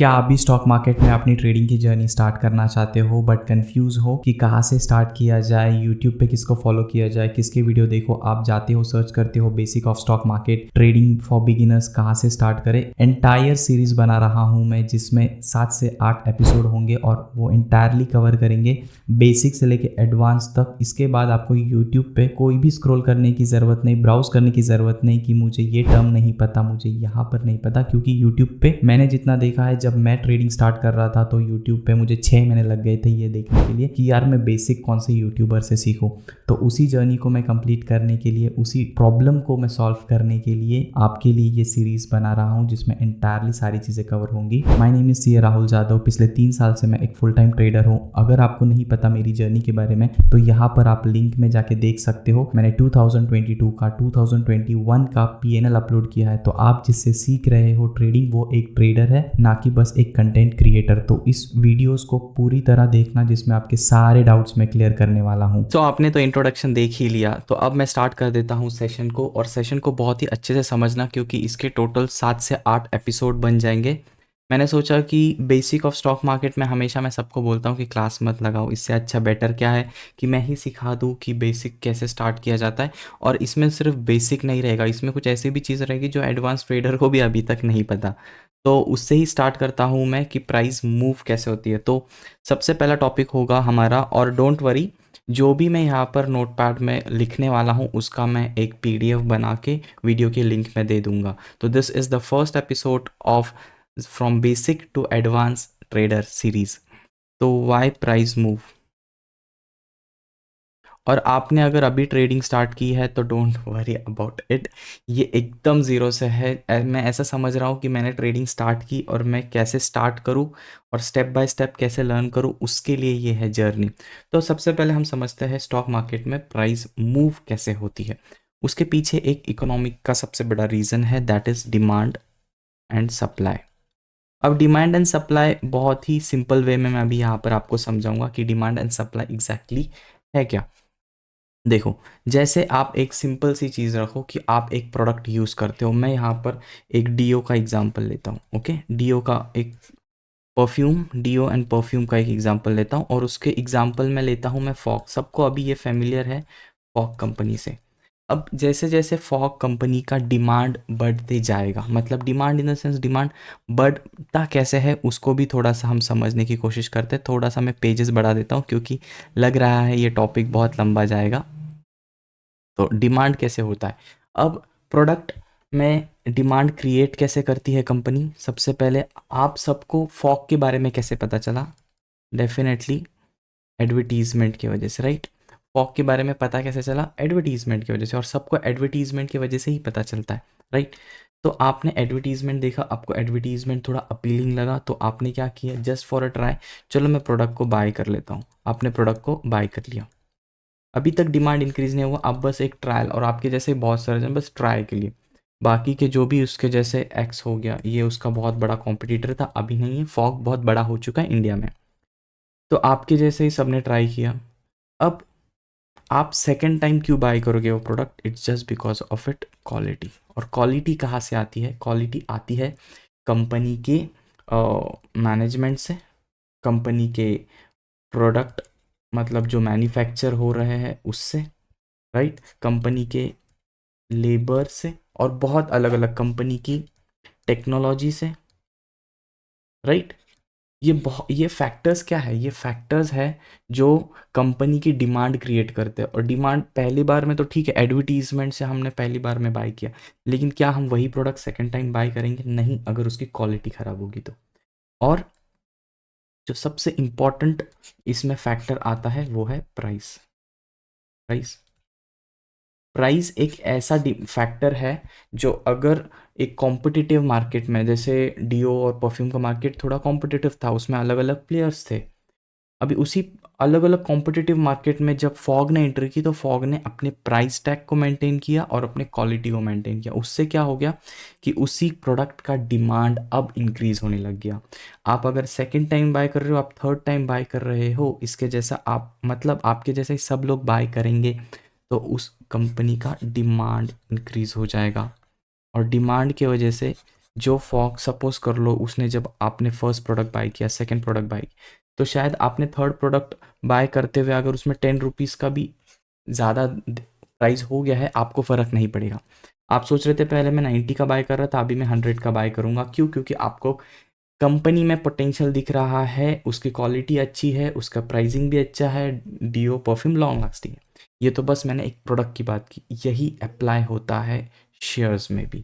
क्या आप भी स्टॉक मार्केट में अपनी ट्रेडिंग की जर्नी स्टार्ट करना चाहते हो बट कंफ्यूज हो कि कहाँ से स्टार्ट किया जाए, यूट्यूब पे किसको फॉलो किया जाए, किसके वीडियो देखो। आप जाते हो सर्च करते हो basic of stock market trading for beginners, कहाँ से स्टार्ट करें। एंटायर सीरीज बना रहा हूँ मैं जिसमें 7 से 8 एपिसोड होंगे और वो इंटायरली कवर करेंगे बेसिक से लेके एडवांस तक। इसके बाद आपको यूट्यूब पे कोई भी स्क्रॉल करने की ज़रूरत नहीं, ब्राउज करने की ज़रूरत नहीं कि मुझे ये टर्म नहीं पता, मुझे यहाँ पर नहीं पता, क्योंकि यूट्यूब पे मैंने जितना देखा है, जब मैं ट्रेडिंग स्टार्ट कर रहा था तो यूट्यूब पे मुझे 6 महीने लग गए थे ये देखने के लिए कि यार मैं बेसिक कौन से यूट्यूबर से सीखूं। तो उसी जर्नी को मैं कंप्लीट करने के लिए, उसी प्रॉब्लम को मैं सॉल्व करने के लिए आपके लिए ये सीरीज बना रहा हूँ जिसमें इंटायरली सारी चीज़ें कवर होंगी। My name is C Rahul Jadhav. पिछले 3 साल से मैं एक फुल टाइम ट्रेडर हूँ। अगर आपको नहीं पता मेरी जर्नी के बारे में तो यहाँ पर आप लिंक में जाके देख सकते हो। मैंने 2022 का 2021 का PNL अपलोड किया है। तो आप जिससे सीख रहे हो ट्रेडिंग वो एक ट्रेडर है, ना कि बस एक कंटेंट क्रिएटर। तो इस वीडियोस को पूरी तरह देखना जिसमें आपके सारे डाउट्स मैं क्लियर करने वाला हूँ। तो आपने तो इंट्रोडक्शन देख ही लिया, तो अब मैं स्टार्ट कर देता हूँ सेशन को। और सेशन को बहुत ही अच्छे से समझना क्योंकि इसके टोटल 7 से 8 एपिसोड बन जाएंगे। मैंने सोचा कि बेसिक ऑफ स्टॉक मार्केट में हमेशा मैं सबको बोलता हूँ कि क्लास मत लगाओ, इससे अच्छा बेटर क्या है कि मैं ही सिखा दूँ कि बेसिक कैसे स्टार्ट किया जाता है। और इसमें सिर्फ बेसिक नहीं रहेगा, इसमें कुछ ऐसी भी चीज़ रहेगी जो एडवांस ट्रेडर को भी अभी तक नहीं पता। तो उससे ही स्टार्ट करता हूँ मैं कि प्राइस मूव कैसे होती है। तो सबसे पहला टॉपिक होगा हमारा, और डोंट वरी, जो भी मैं यहाँ पर नोटपैड में लिखने वाला हूँ उसका मैं एक PDF बना के वीडियो के लिंक में दे दूंगा। तो this is the first episode of from basic to advance trader series. तो वाई प्राइस मूव। और आपने अगर अभी ट्रेडिंग स्टार्ट की है तो डोंट वरी अबाउट इट, ये एकदम ज़ीरो से है। मैं ऐसा समझ रहा हूँ कि मैंने ट्रेडिंग स्टार्ट की और मैं कैसे स्टार्ट करूँ और स्टेप बाय स्टेप कैसे लर्न करूँ, उसके लिए ये है जर्नी। तो सबसे पहले हम समझते हैं स्टॉक मार्केट में प्राइस मूव कैसे होती है। उसके पीछे एक इकोनॉमिक का सबसे बड़ा रीज़न है, that is demand and supply. अब डिमांड एंड सप्लाई बहुत ही सिंपल वे में मैं अभी यहाँ पर आपको समझाऊंगा कि डिमांड एंड सप्लाई एग्जैक्टली है क्या। देखो, जैसे आप एक सिंपल सी चीज़ रखो कि आप एक प्रोडक्ट यूज़ करते हो। मैं यहाँ पर एक डीओ का एग्जांपल लेता हूँ। ओके, डीओ का एक परफ्यूम, डीओ एंड परफ्यूम का एक एग्जांपल लेता हूँ और उसके एग्जांपल में लेता हूँ मैं फॉग। सबको अभी ये फेमिलियर है फॉग कंपनी से। अब जैसे जैसे फॉग कंपनी का डिमांड बढ़ते जाएगा, मतलब demand in the sense demand बढ़ता कैसे है उसको भी थोड़ा सा हम समझने की कोशिश करते हैं। थोड़ा सा मैं पेजेस बढ़ा देता हूँ क्योंकि लग रहा है ये टॉपिक बहुत लंबा जाएगा। तो डिमांड कैसे होता है, अब प्रोडक्ट में डिमांड क्रिएट कैसे करती है कंपनी। सबसे पहले आप सबको फॉग के बारे में कैसे पता चला, डेफिनेटली एडवर्टीजमेंट की वजह से, राइट। फॉग के बारे में पता कैसे चला, एडवर्टीजमेंट की वजह से, और सबको एडवर्टीजमेंट की वजह से ही पता चलता है, राइट। तो आपने एडवर्टीजमेंट देखा, आपको एडवर्टीजमेंट थोड़ा अपीलिंग लगा, तो आपने क्या किया, जस्ट फॉर अ ट्राई, चलो मैं प्रोडक्ट को बाय कर लेता हूँ। आपने प्रोडक्ट को बाय कर लिया, अभी तक डिमांड इंक्रीज नहीं हुआ, अब बस एक ट्रायल, और आपके जैसे बहुत सारे हैं बस ट्राई के लिए। बाकी के जो भी उसके जैसे एक्स हो गया, ये उसका बहुत बड़ा कॉम्पिटिटर था, अभी नहीं है, फॉग बहुत बड़ा हो चुका है इंडिया में। तो आपके जैसे ही सबने ट्राई किया। अब आप सेकेंड टाइम क्यों बाय करोगे वो product, it's just because of it quality. और क्वालिटी कहाँ से आती है, क्वालिटी आती है कंपनी के मैनेजमेंट से, कंपनी के प्रोडक्ट मतलब जो मैन्युफैक्चर हो रहे हैं उससे, राइट, कंपनी के लेबर से, और बहुत अलग अलग कंपनी की टेक्नोलॉजी से, राइट। ये फैक्टर्स क्या है, ये फैक्टर्स है जो कंपनी की डिमांड क्रिएट करते हैं। और डिमांड पहली बार में तो ठीक है, एडवर्टीजमेंट से हमने पहली बार में बाय किया, लेकिन क्या हम वही प्रोडक्ट सेकंड टाइम बाय करेंगे, नहीं, अगर उसकी क्वालिटी ख़राब होगी तो। और जो सबसे इम्पॉर्टेंट इसमें फैक्टर आता है वो है प्राइस। प्राइस प्राइस एक ऐसा फैक्टर है जो अगर एक कॉम्पिटिटिव मार्केट में, जैसे डीओ और परफ्यूम का मार्केट थोड़ा कॉम्पिटिटिव था, उसमें अलग अलग प्लेयर्स थे। अभी उसी अलग अलग कॉम्पिटिटिव मार्केट में जब फॉग ने एंटर की तो फॉग ने अपने प्राइस टैग को मेंटेन किया और अपने क्वालिटी को मेंटेन किया। उससे क्या हो गया कि उसी प्रोडक्ट का डिमांड अब इंक्रीज होने लग गया। आप अगर सेकंड टाइम बाय कर रहे हो, आप थर्ड टाइम बाय कर रहे हो, इसके जैसा आप मतलब आपके जैसे ही सब लोग बाय करेंगे तो उस कंपनी का डिमांड इंक्रीज हो जाएगा। और डिमांड की वजह से जो फॉग सपोज कर लो उसने जब आपने फर्स्ट प्रोडक्ट बाय किया, सेकंड प्रोडक्ट बाय, तो शायद आपने थर्ड प्रोडक्ट बाय करते हुए अगर उसमें 10 रुपीज़ का भी ज़्यादा प्राइस हो गया है, आपको फ़र्क नहीं पड़ेगा। आप सोच रहे थे पहले मैं 90 का बाय कर रहा था, अभी मैं 100 का बाय करूँगा। क्यों? क्योंकि आपको कंपनी में पोटेंशियल दिख रहा है, उसकी क्वालिटी अच्छी है, उसका प्राइसिंग भी अच्छा है, डीओ परफ्यूम लॉन्ग लास्टिंग है। ये तो बस मैंने एक प्रोडक्ट की बात की, यही अप्लाई होता है शेयर्स में भी।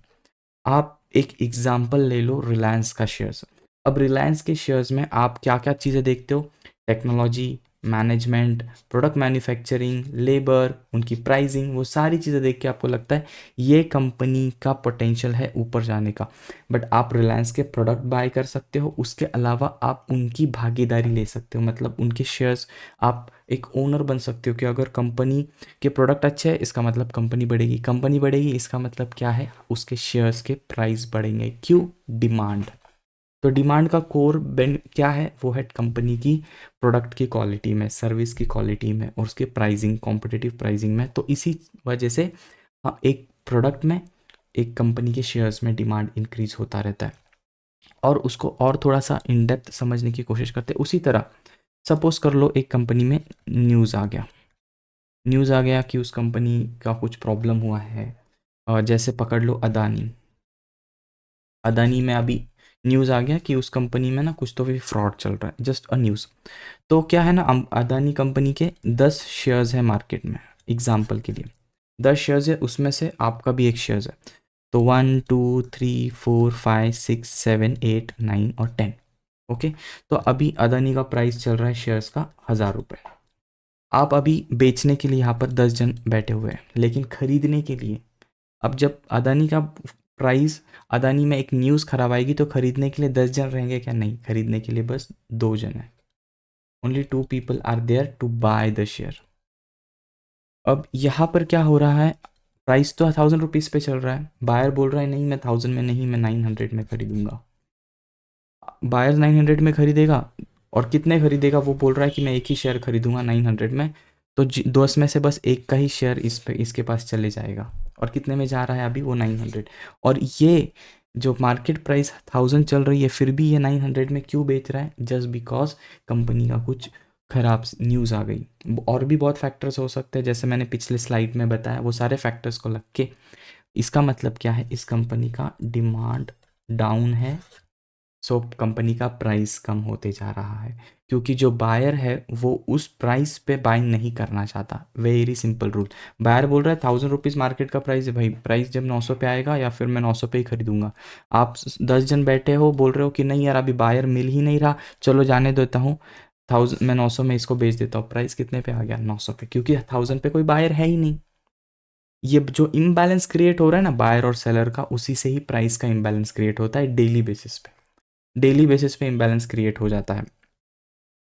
आप एक एग्जाम्पल ले लो रिलायंस का शेयर्स। अब रिलायंस के शेयर्स में आप क्या क्या चीज़ें देखते हो? Technology, management, product manufacturing, labour, उनकी प्राइसिंग, वो सारी चीज़ें देख के आपको लगता है ये कंपनी का पोटेंशियल है ऊपर जाने का। बट आप रिलायंस के प्रोडक्ट बाय कर सकते हो, उसके अलावा आप उनकी भागीदारी ले सकते हो, मतलब उनके शेयर्स, आप एक ओनर बन सकते हो कि अगर कंपनी के प्रोडक्ट अच्छे हैं इसका मतलब कंपनी बढ़ेगी, कंपनी बढ़ेगी इसका मतलब क्या है? उसके शेयर्स के प्राइस बढ़ेंगे। क्यों? डिमांड। तो डिमांड का कोर बेन क्या है? वो है कंपनी की प्रोडक्ट की क्वालिटी में, सर्विस की क्वालिटी में और उसके प्राइसिंग, कॉम्पिटिटिव प्राइसिंग में। तो इसी वजह से हाँ, एक प्रोडक्ट में, एक कंपनी के शेयर्स में डिमांड इंक्रीज होता रहता है। और उसको और थोड़ा सा इन डेप्थ समझने की कोशिश करते हैं। उसी तरह सपोज कर लो एक कंपनी में न्यूज़ आ गया कि उस कंपनी का कुछ प्रॉब्लम हुआ है। और जैसे पकड़ लो अदानी, अदानी में अभी न्यूज़ आ गया कि उस कंपनी में ना कुछ तो भी फ्रॉड चल रहा है, जस्ट अ न्यूज़। तो क्या है ना, अदानी कंपनी के 10 शेयर्स हैं मार्केट में, एग्जाम्पल के लिए 10 शेयर्स है, उसमें से आपका भी एक शेयर्स है। तो 1 2 3 4 5 6 7 8 9 और 10। ओके। तो अभी अदानी का प्राइस चल रहा है शेयर्स का 1,000 रुपये। आप अभी बेचने के लिए यहाँ पर 10 जन बैठे हुए हैं, लेकिन खरीदने के लिए अब जब अदानी का प्राइस, अदानी में एक न्यूज़ खराब आएगी तो खरीदने के लिए 10 जन रहेंगे क्या? नहीं, खरीदने के लिए बस 2 जन है। Only 2 people are there to buy the share. अब यहाँ पर क्या हो रहा है? प्राइस तो 1,000 रुपीज़ पे चल रहा है, बायर बोल रहा है नहीं मैं 1,000 में नहीं, मैं 900 में खरीदूंगा। बायर 900 में खरीदेगा, और कितने खरीदेगा? वो बोल रहा है कि मैं एक ही शेयर खरीदूंगा 900 में। तो 10 में से बस एक का ही शेयर इस पे इसके पास चले जाएगा। और कितने में जा रहा है अभी? वो 900। और ये जो मार्केट प्राइस 1,000 चल रही है, फिर भी ये 900 में क्यों बेच रहा है? जस्ट बिकॉज कंपनी का कुछ खराब न्यूज़ आ गई। और भी बहुत फैक्टर्स हो सकते हैं, जैसे मैंने पिछले स्लाइड में बताया, वो सारे फैक्टर्स को लग के इसका मतलब क्या है? इस कंपनी का डिमांड डाउन है, सो कंपनी का प्राइस कम होते जा रहा है, क्योंकि जो बायर है वो उस प्राइस पे बाइंग नहीं करना चाहता। Very simple rule. बायर बोल रहा है 1,000 रुपीज़ मार्केट का प्राइस है, भाई प्राइस जब 900 पे आएगा या फिर मैं 900 पे ही खरीदूंगा। आप 10 जन बैठे हो, बोल रहे हो कि नहीं यार अभी बायर मिल ही नहीं रहा, चलो जाने देता हूँ, 1,000 मैं 900 में इसको बेच देता हूँ। प्राइस कितने पे आ गया? 900 पे, क्योंकि 1,000 पे कोई बायर है ही नहीं। ये जो इम्बैलेंस क्रिएट हो रहा है ना बायर और सेलर का, उसी से ही प्राइस का इम्बैलेंस क्रिएट होता है डेली बेसिस पे। डेली बेसिस पे इम्बैलेंस क्रिएट हो जाता है।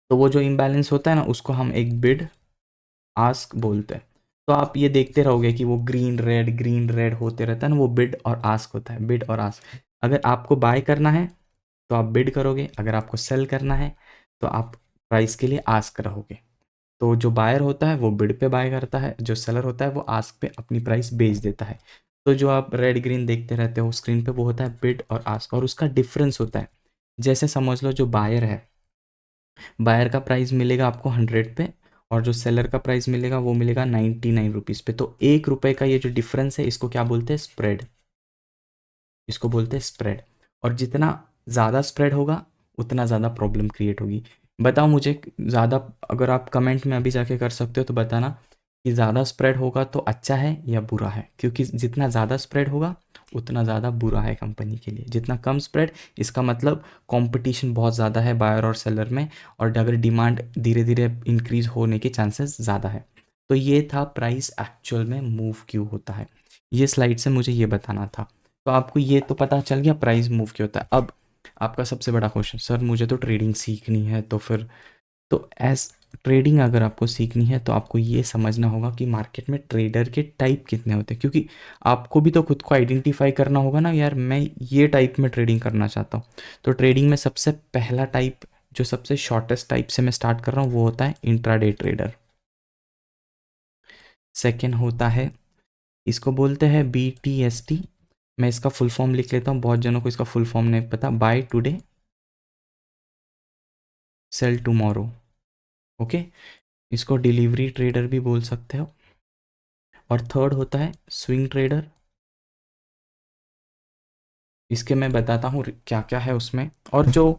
तो वो जो इम्बैलेंस होता है ना, उसको हम एक बिड आस्क बोलते हैं। तो आप ये देखते रहोगे कि वो ग्रीन रेड होते रहता है ना, वो बिड और आस्क होता है, बिड और आस्क। अगर आपको बाय करना है तो आप बिड करोगे, अगर आपको सेल करना है तो आप प्राइस के लिए आस्क रहोगे। तो जो बायर होता है वो बिड पे बाय करता है, जो सेलर होता है वो आस्क पे अपनी प्राइस बेच देता है। तो जो आप रेड ग्रीन देखते रहते हो स्क्रीन पे, वो होता है बिड और आस्क, और उसका डिफरेंस होता है। जैसे समझ लो जो बायर है, बायर का प्राइस मिलेगा आपको 100 पे, और जो सेलर का प्राइस मिलेगा वो मिलेगा 99 रुपीज़ पे। तो 1 रुपये का ये जो डिफरेंस है इसको क्या बोलते हैं? स्प्रेड। इसको बोलते हैं स्प्रेड। और जितना ज़्यादा स्प्रेड होगा उतना ज़्यादा प्रॉब्लम क्रिएट होगी। बताओ मुझे, ज़्यादा, अगर आप कमेंट में अभी जाके कर सकते हो तो बताना कि ज़्यादा स्प्रेड होगा तो अच्छा है या बुरा है, क्योंकि जितना ज़्यादा स्प्रेड होगा उतना ज़्यादा बुरा है कंपनी के लिए। जितना कम स्प्रेड, इसका मतलब कंपटीशन बहुत ज़्यादा है बायर और सेलर में, और अगर डिमांड धीरे धीरे इंक्रीज होने के चांसेस ज़्यादा है। तो ये था प्राइस एक्चुअल में मूव क्यों होता है, ये स्लाइड से मुझे ये बताना था। तो आपको ये तो पता चल गया प्राइस मूव क्यों होता है। अब आपका सबसे बड़ा क्वेश्चन, सर मुझे तो ट्रेडिंग सीखनी है, तो फिर तो एज ट्रेडिंग अगर आपको सीखनी है तो आपको ये समझना होगा कि मार्केट में ट्रेडर के टाइप कितने होते हैं, क्योंकि आपको भी तो खुद को आइडेंटिफाई करना होगा ना, यार मैं ये टाइप में ट्रेडिंग करना चाहता हूँ। तो ट्रेडिंग में सबसे पहला टाइप, जो सबसे शॉर्टेस्ट टाइप से मैं स्टार्ट कर रहा हूँ, वो होता है इंट्राडे ट्रेडर। सेकेंड होता है, इसको बोलते हैं BTST, मैं इसका फुल फॉर्म लिख लेता हूँ, बहुत जनों को इसका फुल फॉर्म नहीं पता। Buy today sell tomorrow. Okay, इसको डिलीवरी ट्रेडर भी बोल सकते हो। और थर्ड होता है स्विंग ट्रेडर। इसके मैं बताता हूँ क्या क्या है उसमें। और जो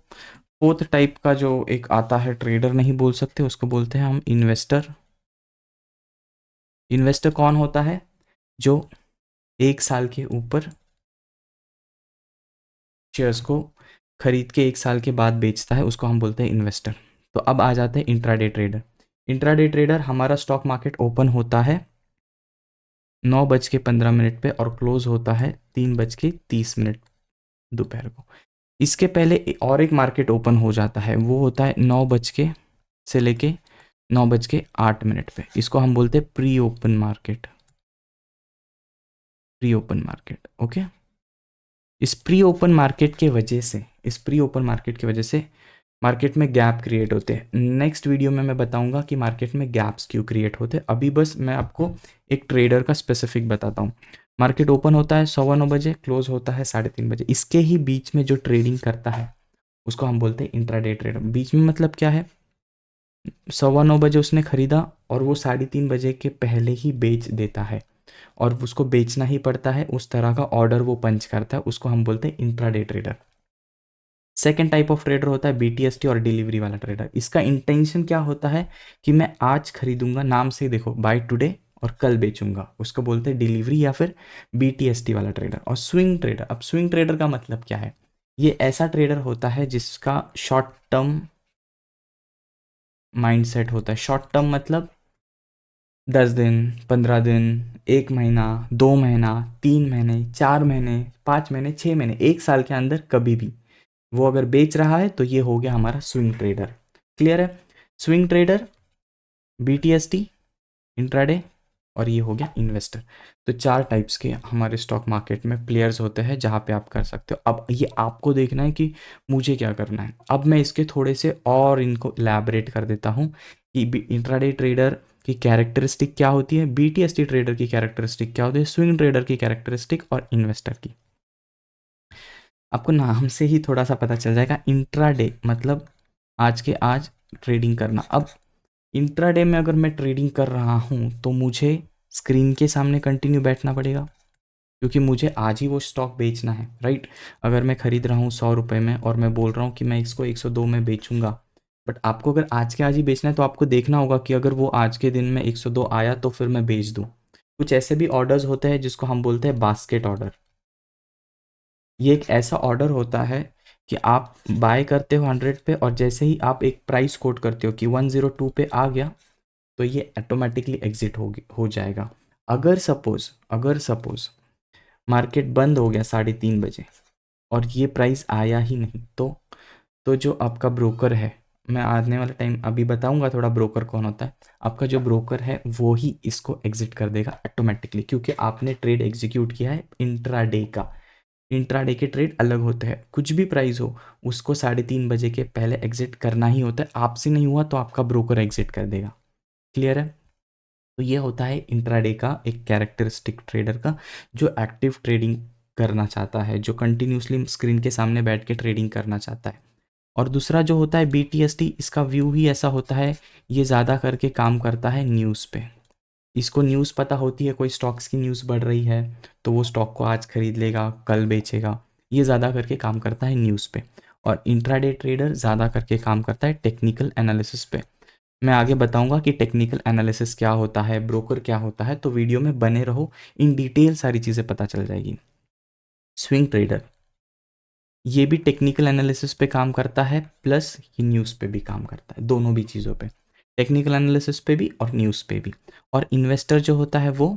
फोर्थ टाइप का जो एक आता है, ट्रेडर नहीं बोल सकते उसको, बोलते हैं हम इन्वेस्टर। इन्वेस्टर कौन होता है? जो 1 साल के ऊपर शेयर्स को खरीद के 1 साल के बाद बेचता है, उसको हम बोलते हैं इन्वेस्टर। तो अब आ जाते हैं इंट्राडे ट्रेडर। इंट्राडे ट्रेडर, हमारा स्टॉक मार्केट ओपन होता है 9:15 पे और क्लोज होता है 3:30 दोपहर को। इसके पहले और एक मार्केट ओपन हो जाता है, वो होता है 9 बज के से लेके 9:08 पे। इसको हम बोलते हैं pre open market. Pre open market, okay. इस प्री ओपन मार्केट की वजह से मार्केट में गैप क्रिएट होते हैं। नेक्स्ट वीडियो में मैं बताऊंगा कि मार्केट में गैप्स क्यों क्रिएट होते हैं। अभी बस मैं आपको एक ट्रेडर का स्पेसिफिक बताता हूँ। मार्केट ओपन होता है 9:15 क्लोज होता है 3:30 इसके ही बीच में जो ट्रेडिंग करता है उसको हम बोलते हैं इंट्राडे ट्रेडर। बीच में मतलब क्या है? 9:15 उसने खरीदा और वो 3:30 के पहले ही बेच देता है, और उसको बेचना ही पड़ता है, उस तरह का ऑर्डर वो पंच करता है, उसको हम बोलते हैं intraday trader. Second type of trader होता है बीटीएसटी और डिलीवरी वाला ट्रेडर। इसका इंटेंशन क्या होता है कि मैं आज खरीदूंगा, नाम से देखो बाय टुडे, और कल बेचूंगा, उसको बोलते हैं डिलीवरी या फिर बीटीएसटी वाला ट्रेडर। और स्विंग ट्रेडर, अब स्विंग ट्रेडर का मतलब क्या है? ये ऐसा ट्रेडर होता है जिसका शॉर्ट टर्म माइंडसेट होता है। शॉर्ट टर्म मतलब 10 दिन, 15 दिन, 1 महीना, 2 महीना, 3 महीने, 4 महीने, 5 महीने, 6 महीने, 1 साल के अंदर कभी भी वो अगर बेच रहा है तो ये हो गया हमारा स्विंग ट्रेडर। क्लियर है? स्विंग ट्रेडर, बीटीएसटी, इंट्राडे, और ये हो गया इन्वेस्टर। तो 4 टाइप्स के हमारे स्टॉक मार्केट में प्लेयर्स होते हैं जहाँ पे आप कर सकते हो। अब ये आपको देखना है कि मुझे क्या करना है। अब मैं इसके थोड़े से और इनको इलैबोरेट कर देता हूँ कि इंट्राडे ट्रेडर की कैरेक्टरिस्टिक क्या होती है, बीटीएसटी ट्रेडर की कैरेक्टरिस्टिक क्या होती है, स्विंग ट्रेडर की कैरेक्टरिस्टिक और इन्वेस्टर की। आपको नाम से ही थोड़ा सा पता चल जाएगा। इंट्राडे मतलब आज के आज ट्रेडिंग करना। अब इंट्राडे में अगर मैं ट्रेडिंग कर रहा हूँ तो मुझे स्क्रीन के सामने कंटिन्यू बैठना पड़ेगा, क्योंकि मुझे आज ही वो स्टॉक बेचना है, राइट। अगर मैं खरीद रहा हूँ 100 रुपये में और मैं बोल रहा हूँ कि मैं इसको 102 में बेचूंगा, बट आपको अगर आज के आज ही बेचना है तो आपको देखना होगा कि अगर वो आज के दिन में 102 आया तो फिर मैं बेच दूँ। कुछ ऐसे भी ऑर्डर्स होते हैं जिसको हम बोलते हैं बास्केट ऑर्डर। ये एक ऐसा ऑर्डर होता है कि आप बाय करते हो 100 पे, और जैसे ही आप एक प्राइस कोट करते हो कि 102 पे आ गया तो ये ऑटोमेटिकली एग्जिट हो जाएगा। अगर सपोज मार्केट बंद हो गया 3:30 और ये प्राइस आया ही नहीं, तो जो आपका ब्रोकर है, मैं आने वाला टाइम अभी बताऊंगा थोड़ा ब्रोकर कौन होता है। आपका जो ब्रोकर है वो ही इसको एग्जिट कर देगा ऑटोमेटिकली, क्योंकि आपने ट्रेड एग्जीक्यूट किया है इंट्राडे का। इंट्राडे के ट्रेड अलग होते हैं, कुछ भी प्राइस हो उसको 3:30 के पहले एग्जिट करना ही होता है। आपसे नहीं हुआ तो आपका ब्रोकर एग्जिट कर देगा। क्लियर है? तो ये होता है इंट्राडे का एक कैरेक्टरिस्टिक ट्रेडर का, जो एक्टिव ट्रेडिंग करना चाहता है, जो कंटिन्यूसली स्क्रीन के सामने बैठ के ट्रेडिंग करना चाहता है। और दूसरा जो होता है बीटीएसटी, इसका व्यू ही ऐसा होता है, ये ज़्यादा करके काम करता है न्यूज़ पे। इसको न्यूज़ पता होती है, कोई स्टॉक्स की न्यूज़ बढ़ रही है तो वो स्टॉक को आज खरीद लेगा, कल बेचेगा। ये ज़्यादा करके काम करता है न्यूज़ पे। और इंट्राडे ट्रेडर ज़्यादा करके काम करता है टेक्निकल एनालिसिस पे। मैं आगे बताऊंगा कि टेक्निकल एनालिसिस क्या होता है, ब्रोकर क्या होता है, तो वीडियो में बने रहो, इन डिटेल सारी चीज़ें पता चल जाएगी। स्विंग ट्रेडर, ये भी टेक्निकल एनालिसिस पे काम करता है, प्लस ये न्यूज़ पे भी काम करता है, दोनों भी चीज़ों पे, टेक्निकल एनालिसिस पे भी और न्यूज़ पे भी। और इन्वेस्टर जो होता है वो,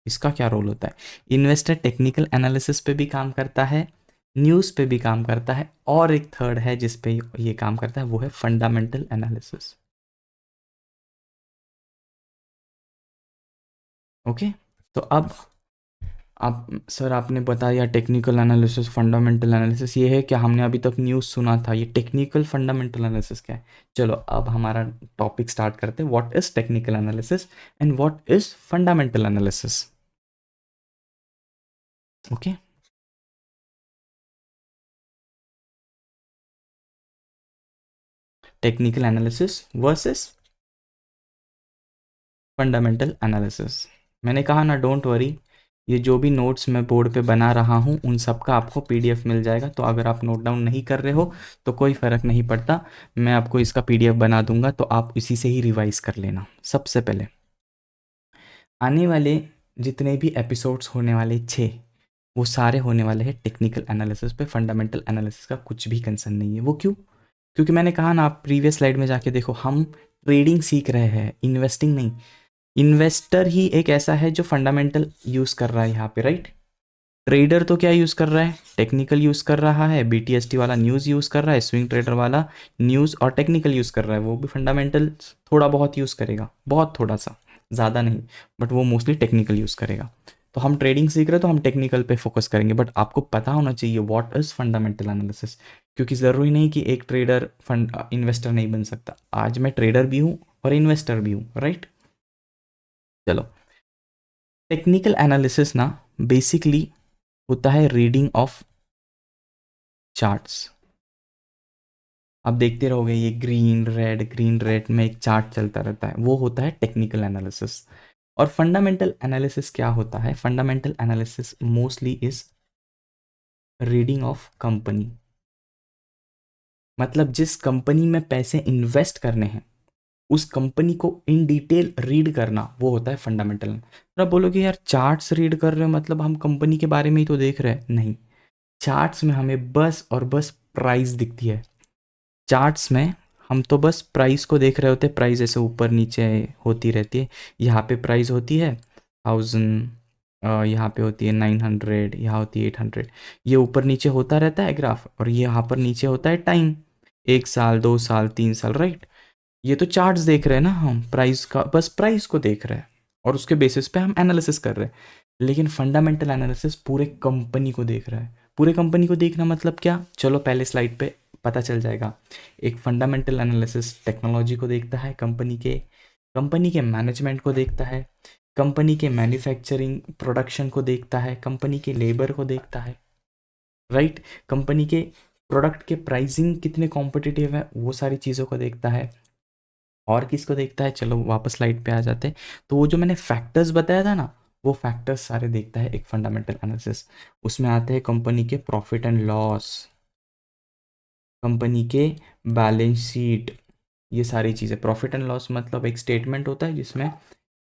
इसका क्या रोल होता है? इन्वेस्टर टेक्निकल एनालिसिस पे भी काम करता है, न्यूज़ पे भी काम करता है, और एक थर्ड है जिस पे ये काम करता है, वो है फंडामेंटल एनालिसिस। ओके। तो अब आप सर, आपने बताया टेक्निकल एनालिसिस, फंडामेंटल एनालिसिस, ये है क्या? हमने अभी तक न्यूज़ सुना था, ये टेक्निकल फंडामेंटल एनालिसिस क्या है? चलो अब हमारा टॉपिक स्टार्ट करते हैं। What is technical analysis and what is fundamental analysis? Okay. Technical analysis versus fundamental analysis. मैंने कहा ना, डोंट वरी, ये जो भी नोट्स मैं बोर्ड पे बना रहा हूँ उन सब का आपको पीडीएफ मिल जाएगा। तो अगर आप नोट डाउन नहीं कर रहे हो तो कोई फ़र्क नहीं पड़ता, मैं आपको इसका पीडीएफ बना दूंगा, तो आप इसी से ही रिवाइज कर लेना। सबसे पहले आने वाले जितने भी एपिसोड्स होने वाले 6, वो सारे होने वाले हैं टेक्निकल एनालिसिस पे। फंडामेंटल एनालिसिस का कुछ भी कंसर्न नहीं है। वो क्यों? क्योंकि मैंने कहा ना, आप प्रीवियस स्लाइड में जाके देखो, हम ट्रेडिंग सीख रहे हैं, इन्वेस्टिंग नहीं। इन्वेस्टर ही एक ऐसा है जो फंडामेंटल यूज़ कर रहा है यहाँ पे, राइट। ट्रेडर तो क्या यूज़ कर रहा है? टेक्निकल यूज़ कर रहा है, बीटीएसटी वाला न्यूज़ यूज़ कर रहा है, स्विंग ट्रेडर वाला न्यूज़ और टेक्निकल यूज़ कर रहा है। वो भी फंडामेंटल थोड़ा बहुत यूज़ करेगा, बहुत थोड़ा सा, ज़्यादा नहीं, बट वो मोस्टली टेक्निकल यूज़ करेगा। तो हम ट्रेडिंग सीख रहे हैं तो हम टेक्निकल पे फोकस करेंगे, बट आपको पता होना चाहिए व्हाट इज़ फंडामेंटल एनालिसिस। क्योंकि ज़रूरी नहीं कि एक ट्रेडर फंड इन्वेस्टर नहीं बन सकता। आज मैं ट्रेडर भी हूँ और इन्वेस्टर भी हूँ, राइट। चलो, टेक्निकल एनालिसिस ना बेसिकली होता है रीडिंग ऑफ चार्ट्स। आप देखते रहोगे ये ग्रीन रेड में एक चार्ट चलता रहता है, वो होता है टेक्निकल एनालिसिस। और फंडामेंटल एनालिसिस क्या होता है? Fundamental analysis mostly is reading of company. मतलब जिस कंपनी में पैसे इन्वेस्ट करने हैं उस कंपनी को इन डिटेल रीड करना, वो होता है फंडामेंटल। तो आप बोलोगे यार चार्ट्स रीड कर रहे हो, मतलब हम कंपनी के बारे में ही तो देख रहे हैं। नहीं, चार्ट्स में हमें बस और बस प्राइस दिखती है। चार्ट्स में हम तो बस प्राइस को देख रहे होते हैं, प्राइस ऐसे ऊपर नीचे होती रहती है। यहाँ पे प्राइस होती है 1000, यहाँ पे होती है 900, यहाँ होती है 800। ये ऊपर नीचे होता रहता है ग्राफ, और ये यहाँ पर नीचे होता है टाइम, 1 साल 2 साल 3 साल, राइट। ये तो चार्ट्स देख रहे हैं ना, हम प्राइस का बस प्राइस को देख रहे हैं और उसके बेसिस पे हम एनालिसिस कर रहे हैं। लेकिन फंडामेंटल एनालिसिस पूरे कंपनी को देख रहा है। पूरे कंपनी को देखना मतलब क्या? चलो पहले स्लाइड पे पता चल जाएगा। एक फंडामेंटल एनालिसिस टेक्नोलॉजी को देखता है, कंपनी के मैनेजमेंट को देखता है, कंपनी के मैन्युफैक्चरिंग प्रोडक्शन को देखता है, कंपनी के लेबर को देखता है, राइट। कंपनी के प्रोडक्ट के प्राइसिंग कितने कॉम्पिटिटिव है, वो सारी चीज़ों को देखता है। और किसको देखता है? चलो वापस स्लाइड पे आ जाते हैं। तो वो जो मैंने फैक्टर्स बताया था ना, वो फैक्टर्स सारे देखता है एक फंडामेंटल एनालिसिस। उसमें आते हैं कंपनी के प्रॉफिट एंड लॉस, कंपनी के बैलेंस शीट, ये सारी चीज़ें। प्रॉफिट एंड लॉस मतलब एक स्टेटमेंट होता है जिसमें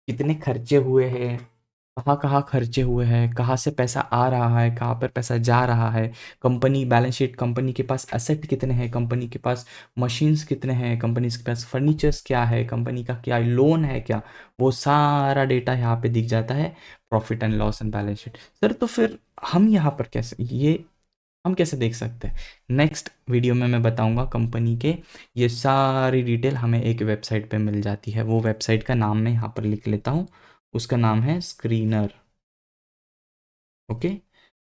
कितने खर्चे हुए हैं, कहाँ कहाँ खर्चे हुए हैं, कहाँ से पैसा आ रहा है, कहाँ पर पैसा जा रहा है। कंपनी बैलेंस शीट, कंपनी के पास एसेट कितने हैं, कंपनी के पास मशीन्स कितने हैं, कंपनी के पास फर्नीचर्स क्या है, कंपनी का क्या लोन है क्या, वो सारा डेटा यहाँ पे दिख जाता है। Profit and loss and balance sheet. Sir तो फिर हम यहाँ पर कैसे, ये हम कैसे देख सकते हैं? नेक्स्ट वीडियो में मैं बताऊंगा। कंपनी के ये सारी डिटेल हमें एक वेबसाइट पे मिल जाती है। वो वेबसाइट का नाम मैं यहाँ पर लिख लेता हूँ, उसका नाम है स्क्रीनर। ओके,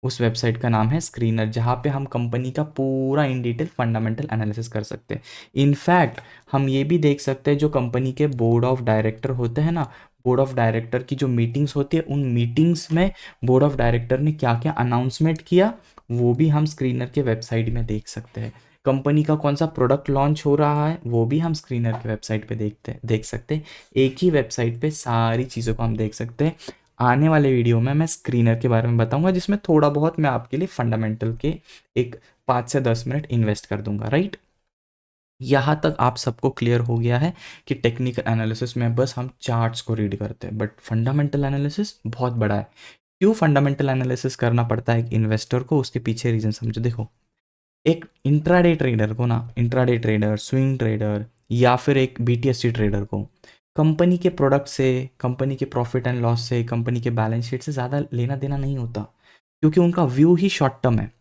उस वेबसाइट का नाम है स्क्रीनर, जहाँ पे हम कंपनी का पूरा इन डिटेल फंडामेंटल एनालिसिस कर सकते हैं। इनफैक्ट हम ये भी देख सकते हैं जो कंपनी के बोर्ड ऑफ डायरेक्टर होते हैं ना, बोर्ड ऑफ डायरेक्टर की जो मीटिंग्स होती है, उन मीटिंग्स में बोर्ड ऑफ डायरेक्टर ने क्या क्या अनाउंसमेंट किया, वो भी हम स्क्रीनर के वेबसाइट में देख सकते हैं। कंपनी का कौन सा प्रोडक्ट लॉन्च हो रहा है, वो भी हम स्क्रीनर के वेबसाइट पे देख सकते हैं। एक ही वेबसाइट पे सारी चीज़ों को हम देख सकते हैं। आने वाले वीडियो में मैं स्क्रीनर के बारे में बताऊंगा, जिसमें थोड़ा बहुत मैं आपके लिए फंडामेंटल के एक 5 से 10 मिनट इन्वेस्ट कर दूंगा, राइट। यहाँ तक आप सबको क्लियर हो गया है कि टेक्निकल एनालिसिस में बस हम चार्ट्स को रीड करते हैं, बट फंडामेंटल एनालिसिस बहुत बड़ा है। क्यों फंडामेंटल एनालिसिस करना पड़ता है एक इन्वेस्टर को? उसके पीछे रीजन समझो। देखो, एक इंट्राडे ट्रेडर को ना, इंट्राडे ट्रेडर, स्विंग ट्रेडर या फिर एक बीटीएससी ट्रेडर को कंपनी के प्रोडक्ट से, कंपनी के प्रॉफिट एंड लॉस से, कंपनी के बैलेंस शीट से ज़्यादा लेना देना नहीं होता, क्योंकि उनका व्यू ही शॉर्ट टर्म है।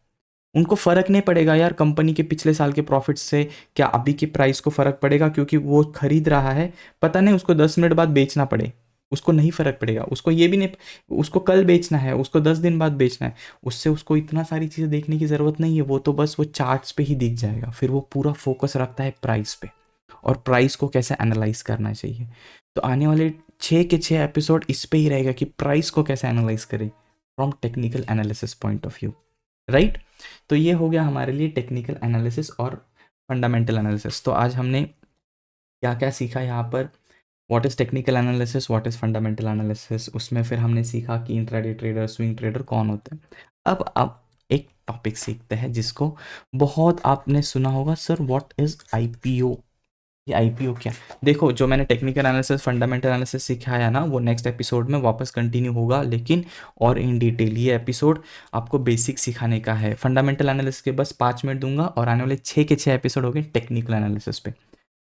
उनको फ़र्क नहीं पड़ेगा यार कंपनी के पिछले साल के प्रॉफिट से क्या अभी के प्राइस को फ़र्क पड़ेगा, क्योंकि वो खरीद रहा है, पता नहीं उसको 10 मिनट बाद बेचना पड़े, उसको नहीं फ़र्क पड़ेगा। उसको ये भी नहीं, उसको कल बेचना है, उसको 10 दिन बाद बेचना है, उससे उसको इतना सारी चीज़ें देखने की ज़रूरत नहीं है। वो तो बस वो चार्ट्स पे ही दिख जाएगा। फिर वो पूरा फोकस रखता है प्राइस पे, और प्राइस को कैसे एनालाइज करना चाहिए। तो आने वाले 6 के 6 एपिसोड इस पे ही रहेगा कि प्राइस को कैसे एनालाइज करें, from technical analysis point of view, right. तो ये हो गया हमारे लिए टेक्निकल एनालिसिस और फंडामेंटल एनालिसिस। तो आज हमने क्या क्या सीखा यहाँ पर, what is technical analysis, what is fundamental analysis, उसमें फिर हमने सीखा कि इंट्राडे ट्रेडर, स्विंग ट्रेडर कौन होते हैं। अब एक टॉपिक सीखते हैं जिसको बहुत आपने सुना होगा, सर व्हाट इज़ आईपीओ। ये आईपीओ क्या? देखो, जो मैंने टेक्निकल एनालिसिस, फंडामेंटल एनालिसिस सिखाया ना, वो नेक्स्ट एपिसोड में वापस कंटिन्यू होगा, लेकिन और इन डिटेल। ये एपिसोड आपको बेसिक सिखाने का है। फंडामेंटल एनालिसिस के बस 5 मिनट दूंगा और आने वाले 6 के 6 एपिसोड हो गए टेक्निकल एनालिसिस पे।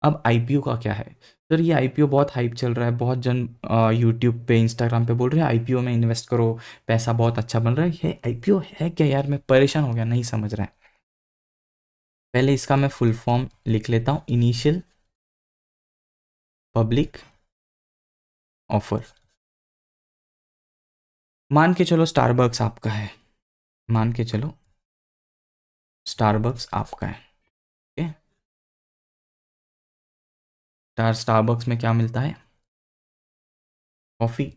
अब आईपीओ का क्या है? सर ये आईपीओ बहुत हाइप चल रहा है, बहुत जन यूट्यूब पे, इंस्टाग्राम पे बोल रहे हैं आईपीओ में इन्वेस्ट करो, पैसा बहुत अच्छा बन रहा है। ये आईपीओ है क्या यार? मैं परेशान हो गया, नहीं समझ रहा है। पहले इसका मैं फुल फॉर्म लिख लेता हूँ, इनिशियल पब्लिक ऑफर। मान के चलो स्टारबक्स आपका है, मान के चलो स्टारबक्स आपका है, ठीक है। स्टारबक्स में क्या मिलता है? कॉफ़ी।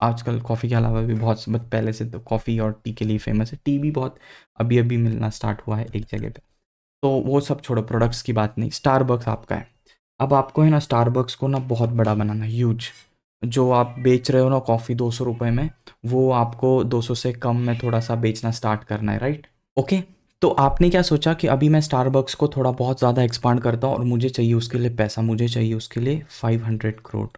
आजकल कॉफ़ी के अलावा भी बहुत, बट पहले से तो कॉफ़ी और टी के लिए फेमस है। टी भी बहुत अभी अभी मिलना स्टार्ट हुआ है एक जगह पे। तो वो सब छोड़ो, प्रोडक्ट्स की बात नहीं, स्टारबक्स आपका है। अब आपको है ना स्टारबक्स को ना बहुत बड़ा बनाना, ह्यूज। जो आप बेच रहे हो ना कॉफ़ी 200 रुपये में, वो आपको 200 से कम में थोड़ा सा बेचना स्टार्ट करना है, राइट। ओके। तो आपने क्या सोचा कि अभी मैं स्टारबक्स को थोड़ा बहुत ज़्यादा एक्सपांड करता हूँ और मुझे चाहिए उसके लिए पैसा, मुझे चाहिए उसके लिए 500 करोड़,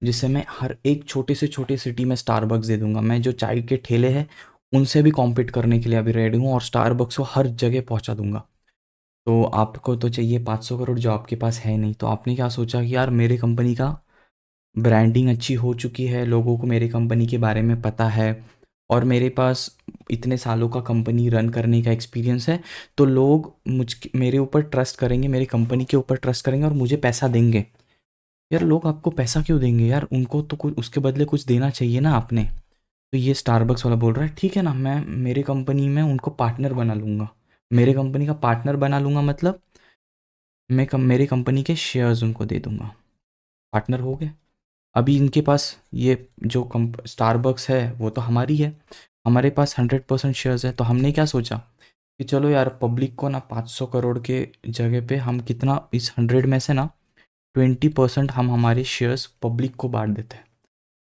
जिससे मैं हर एक छोटे से छोटे सिटी में स्टारबक्स दे दूंगा। मैं जो चाय के ठेले हैं उनसे भी कॉम्पीट करने के लिए अभी रेडी हूँ और स्टारबक्स को हर जगह पहुँचा दूंगा। तो आपको तो चाहिए 500 करोड़, जो आपके पास है नहीं। तो आपने क्या सोचा कि यार मेरे कंपनी का ब्रांडिंग अच्छी हो चुकी है, लोगों को मेरी कंपनी के बारे में पता है, और मेरे पास इतने सालों का कंपनी रन करने का एक्सपीरियंस है, तो लोग मेरे ऊपर ट्रस्ट करेंगे, मेरी कंपनी के ऊपर ट्रस्ट करेंगे और मुझे पैसा देंगे। यार लोग आपको पैसा क्यों देंगे यार? उनको तो कुछ उसके बदले कुछ देना चाहिए ना आपने। तो ये स्टारबक्स वाला बोल रहा है ठीक है ना, मैं मेरे कंपनी में उनको पार्टनर बना लूँगा, मेरे कंपनी का पार्टनर बना लूँगा, मतलब मेरी कंपनी के शेयर्स उनको दे दूँगा। पार्टनर हो गए। अभी इनके पास ये जो स्टारबक्स है वो तो हमारी है, हमारे पास 100% शेयर्स है। तो हमने क्या सोचा कि चलो यार पब्लिक को ना 500 करोड़ के जगह पे हम कितना, इस 100 में से ना 20% हम हमारे शेयर्स पब्लिक को बांट देते हैं,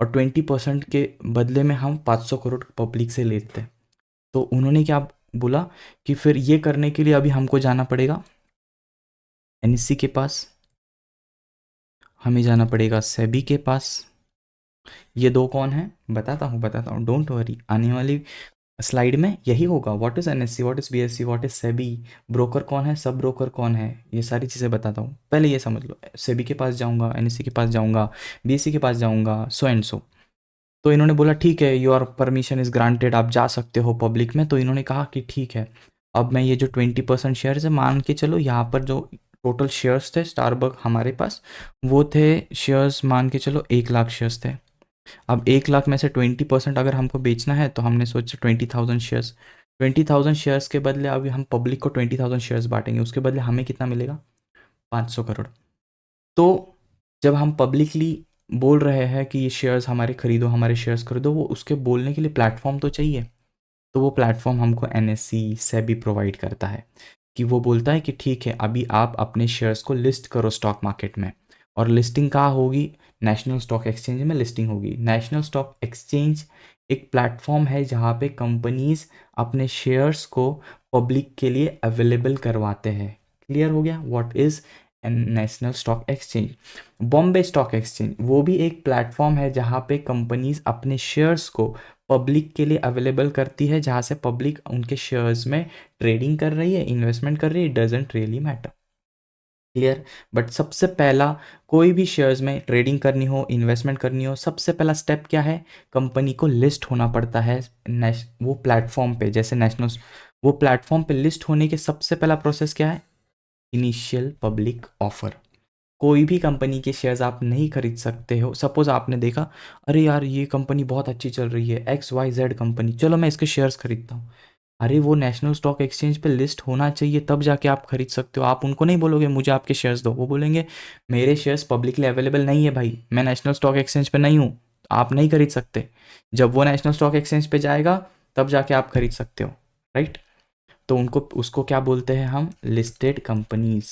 और 20% के बदले में हम 500 करोड़ पब्लिक से लेते हैं। तो उन्होंने क्या बोला कि फिर ये करने के लिए अभी हमको जाना पड़ेगा एनएससी के पास, हमें जाना पड़ेगा सेबी के पास। ये दो कौन है बताता हूँ, डोंट वरी। आने वाली स्लाइड में यही होगा, what is NSC, what is BSc, what is SEBI, broker कौन है, सब ब्रोकर कौन है, ये सारी चीज़ें बताता हूँ। पहले ये समझ लो, सेबी के पास जाऊँगा, एनएससी के पास जाऊँगा, बीएससी के पास जाऊँगा, सो एंड सो। तो इन्होंने बोला ठीक है, योर परमिशन इज़ ग्रांटेड, आप जा सकते हो पब्लिक में। तो इन्होंने कहा कि ठीक है, अब मैं ये जो 20% शेयर्स है, मान के चलो यहाँ पर जो टोटल शेयर्स थे स्टारबक हमारे पास, वो थे शेयर्स, मान के चलो 1 लाख शेयर्स थे। अब 1 लाख में से 20% अगर हमको बेचना है तो हमने सोचा 20,000 शेयर्स। 20,000 शेयर्स के बदले अभी हम पब्लिक को 20,000 शेयर्स बांटेंगे, उसके बदले हमें कितना मिलेगा? 500 करोड़। तो जब हम पब्लिकली बोल रहे हैं कि ये शेयर्स हमारे खरीदो, हमारे शेयर्स खरीदो, वो उसके बोलने के लिए प्लेटफॉर्म तो चाहिए। तो वो प्लेटफॉर्म हमको एनएससी सेबी प्रोवाइड करता है, कि वो बोलता है कि ठीक है अभी आप अपने शेयर्स को लिस्ट करो स्टॉक मार्केट में। और लिस्टिंग कहाँ होगी? नेशनल स्टॉक एक्सचेंज में लिस्टिंग होगी। नेशनल स्टॉक एक्सचेंज एक प्लेटफॉर्म है जहाँ पे कंपनीज अपने शेयर्स को पब्लिक के लिए अवेलेबल करवाते हैं। क्लियर हो गया what is national stock exchange. Bombay stock exchange वो भी एक प्लेटफॉर्म है जहाँ पे कंपनीज अपने शेयर्स को पब्लिक के लिए अवेलेबल करती है, जहाँ से पब्लिक उनके शेयर्स में ट्रेडिंग कर रही है, इन्वेस्टमेंट कर रही है, doesn't really matter. Clear. But सबसे पहला, कोई भी शेयर्स में ट्रेडिंग करनी हो, इन्वेस्टमेंट करनी हो, सबसे पहला स्टेप क्या है? कंपनी को लिस्ट होना पड़ता है वो प्लेटफॉर्म पे, जैसे नेशनल। वो प्लेटफॉर्म पे लिस्ट होने के सबसे पहला प्रोसेस क्या है? Initial public offer. कोई भी कंपनी के शेयर्स आप नहीं खरीद सकते हो। सपोज आपने देखा, अरे यार ये कंपनी बहुत अच्छी चल रही है, XYZ कंपनी, चलो मैं इसके शेयर्स खरीदता हूँ। अरे वो नेशनल स्टॉक एक्सचेंज पे लिस्ट होना चाहिए, तब जाके आप खरीद सकते हो। आप उनको नहीं बोलोगे मुझे आपके शेयर्स दो, वो बोलेंगे मेरे शेयर्स पब्लिकली अवेलेबल नहीं है भाई, मैं नेशनल स्टॉक एक्सचेंज पे नहीं हूँ, आप नहीं खरीद सकते। जब वो नेशनल स्टॉक एक्सचेंज पे जाएगा तब जाके आप खरीद सकते हो, राइट। तो उनको उसको क्या बोलते हैं हम, लिस्टेड कंपनीज।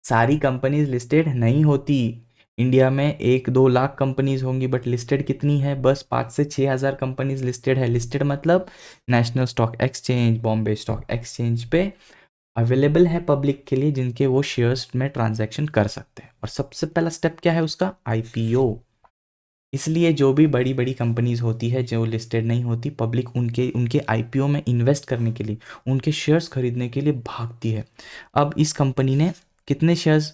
सारी कंपनीज लिस्टेड नहीं होती। इंडिया में 1-2 लाख कंपनीज होंगी, बट लिस्टेड कितनी है, बस 5 से 6 हज़ार कंपनीज लिस्टेड है। लिस्टेड मतलब national stock exchange, Bombay stock exchange पे अवेलेबल है पब्लिक के लिए, जिनके वो शेयर्स में ट्रांजैक्शन कर सकते हैं। और सबसे पहला स्टेप क्या है उसका, आईपीओ। इसलिए जो भी बड़ी बड़ी कंपनीज होती है जो लिस्टेड नहीं होती, पब्लिक उनके उनके आईपीओ में इन्वेस्ट करने के लिए, उनके शेयर्स खरीदने के लिए भागती है। अब इस कंपनी ने कितने शेयर्स,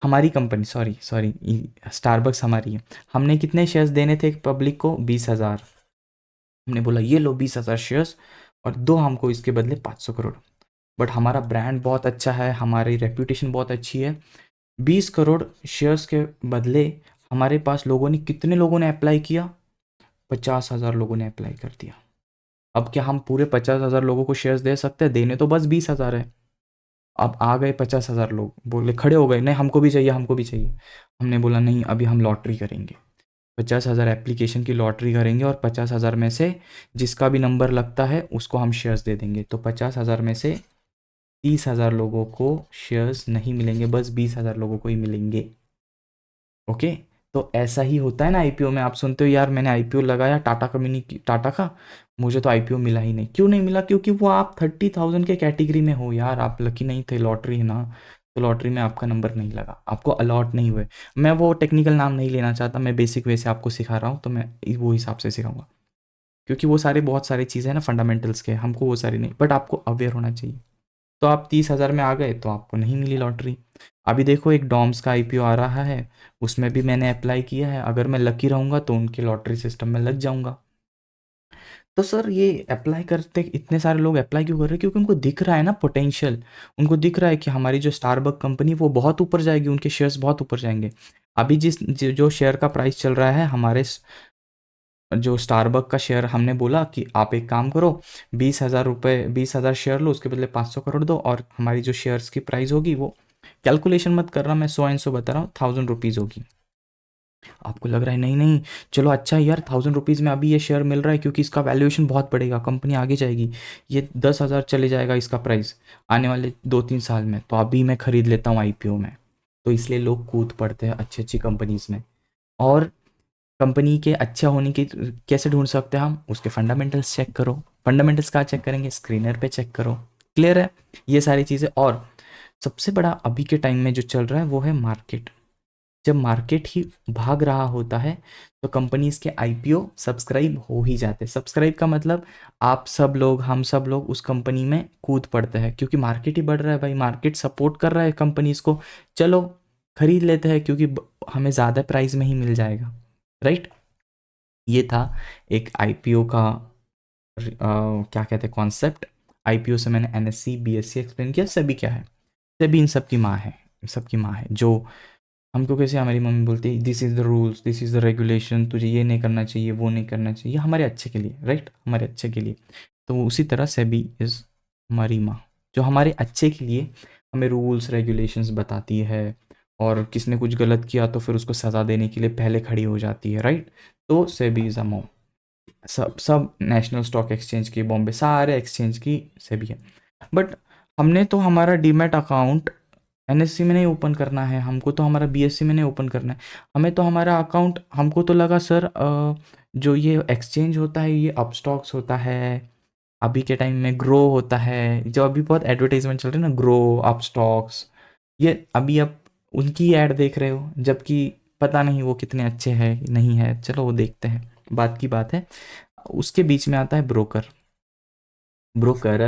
हमारी कंपनी, सॉरी सॉरी, स्टारबक्स हमारी है, हमने कितने शेयर्स देने थे पब्लिक को, 20,000। हमने बोला ये लो 20,000 शेयर्स और दो हमको इसके बदले 500 करोड़। बट हमारा ब्रांड बहुत अच्छा है, हमारी रेप्यूटेशन बहुत अच्छी है। 20 करोड़ शेयर्स के बदले हमारे पास लोगों ने, कितने लोगों ने अप्लाई किया, 50,000 लोगों ने अप्लाई कर दिया। अब क्या हम पूरे 50,000 लोगों को शेयर्स दे सकते हैं, देने तो बस 20,000 है। अब आ गए 50,000 लोग, बोले खड़े हो गए, नहीं हमको भी चाहिए, हमको भी चाहिए। हमने बोला नहीं, अभी हम लॉटरी करेंगे, 50,000 एप्लीकेशन की लॉटरी करेंगे और 50,000 में से जिसका भी नंबर लगता है उसको हम शेयर्स दे देंगे। तो 50,000 में से 30,000 लोगों को शेयर्स नहीं मिलेंगे, बस 20,000 लोगों को ही मिलेंगे। ओके। तो ऐसा ही होता है ना आईपीओ में। आप सुनते हो यार मैंने आईपीओ लगाया टाटा कंपनी की, टाटा का, मुझे तो आईपीओ मिला ही नहीं। क्यों नहीं मिला, क्योंकि वो आप 30,000 के कैटेगरी में हो यार, आप लकी नहीं थे, लॉटरी है ना, तो लॉटरी में आपका नंबर नहीं लगा, आपको अलॉट नहीं हुए। मैं वो टेक्निकल नाम नहीं लेना चाहता, मैं बेसिक वे से आपको सिखा रहा हूँ, तो मैं वो हिसाब से सिखाऊंगा, क्योंकि वो सारे बहुत सारी चीज़ें हैं ना फंडामेंटल्स के, हमको वो सारी नहीं, बट आपको अवेयर होना चाहिए। तो आप 30,000 में आ गए तो आपको नहीं मिली लॉटरी। अभी देखो एक डॉम्स का आईपीओ आ रहा है, उसमें भी मैंने अप्लाई किया है, अगर मैं लकी रहूँगा तो उनके लॉटरी सिस्टम में लग जाऊँगा। तो सर ये अप्लाई करते इतने सारे लोग अप्लाई क्यों कर रहे हैं, क्योंकि उनको दिख रहा है ना पोटेंशियल। उनको दिख रहा है कि हमारी जो स्टारबक कंपनी वो बहुत ऊपर जाएगी, उनके शेयर्स बहुत ऊपर जाएंगे। अभी जो शेयर का प्राइस चल रहा है, हमारे जो स्टारबक का शेयर, हमने बोला कि आप एक काम करो, 20,000 रुपये, 20,000 शेयर लो, उसके बदले 500 करोड़ दो, और हमारी जो शेयर्स की प्राइस होगी वो, कैलकुलेशन मत कर रहा मैं, 100 बता रहा हूँ, 1,000 रुपीज़ होगी। आपको लग रहा है नहीं नहीं चलो अच्छा है यार, 1,000 रुपीज़ में अभी ये शेयर मिल रहा है, क्योंकि इसका वैल्यूएशन बहुत बढ़ेगा, कंपनी आगे जाएगी, ये 10,000 चले जाएगा इसका प्राइस आने वाले 2-3 साल में, तो अभी मैं खरीद लेता हूँ आईपीओ में। तो इसलिए लोग कूद पड़ते हैं अच्छी अच्छी कंपनीज में। और कंपनी के अच्छा होने की कैसे ढूंढ सकते हैं हम, उसके फंडामेंटल्स चेक करो। फंडामेंटल्स कहाँ चेक करेंगे, स्क्रीनर पे चेक करो। क्लियर है ये सारी चीज़ें। और सबसे बड़ा अभी के टाइम में जो चल रहा है वो है मार्केट। जब मार्केट ही भाग रहा होता है तो कंपनीज के आईपीओ सब्सक्राइब हो ही जाते हैं। सब्सक्राइब का मतलब आप सब लोग, हम सब लोग उस कंपनी में कूद पड़ते हैं, क्योंकि मार्केट ही बढ़ रहा है भाई, मार्केट सपोर्ट कर रहा है कंपनीज को, चलो खरीद लेते हैं, क्योंकि हमें ज़्यादा प्राइस में ही मिल जाएगा, राइट। ये था एक आईपीओ का क्या कहते हैं कॉन्सेप्ट। आईपीओ से मैंने एनएससी बीएससी एक्सप्लेन किया। सभी क्या है, सभी इन सब की माँ है, इन सब की माँ है। जो हमको कैसे हमारी मम्मी बोलती है this is the rules, this is the regulation, तुझे ये नहीं करना चाहिए, वो नहीं करना चाहिए, हमारे अच्छे के लिए, राइट, हमारे अच्छे के लिए। तो उसी तरह सेबी इज़ हमारी माँ, जो हमारे अच्छे के लिए हमें रूल्स रेगुलेशंस बताती है, और किसने कुछ गलत किया तो फिर उसको सज़ा देने के लिए पहले खड़ी हो जाती है, राइट। तो सेबी इज़ अ मॉम। सब सब नेशनल स्टॉक एक्सचेंज की, बॉम्बे सारे एक्सचेंज की सेबी है। बट हमने तो हमारा डीमैट अकाउंट एनएससी में नहीं ओपन करना है, हमको तो हमारा बीएससी में नहीं ओपन करना है, हमें तो हमारा अकाउंट, हमको तो लगा सर जो ये एक्सचेंज होता है ये अपस्टॉक्स होता है, अभी के टाइम में ग्रो होता है, जो अभी बहुत एडवर्टाइजमेंट चल रही है ना, ग्रो अपस्टॉक्स, ये अभी आप उनकी ऐड देख रहे हो, जबकि पता नहीं वो कितने अच्छे हैं नहीं है, चलो वो देखते हैं, बात की बात है। उसके बीच में आता है ब्रोकर। ब्रोकर,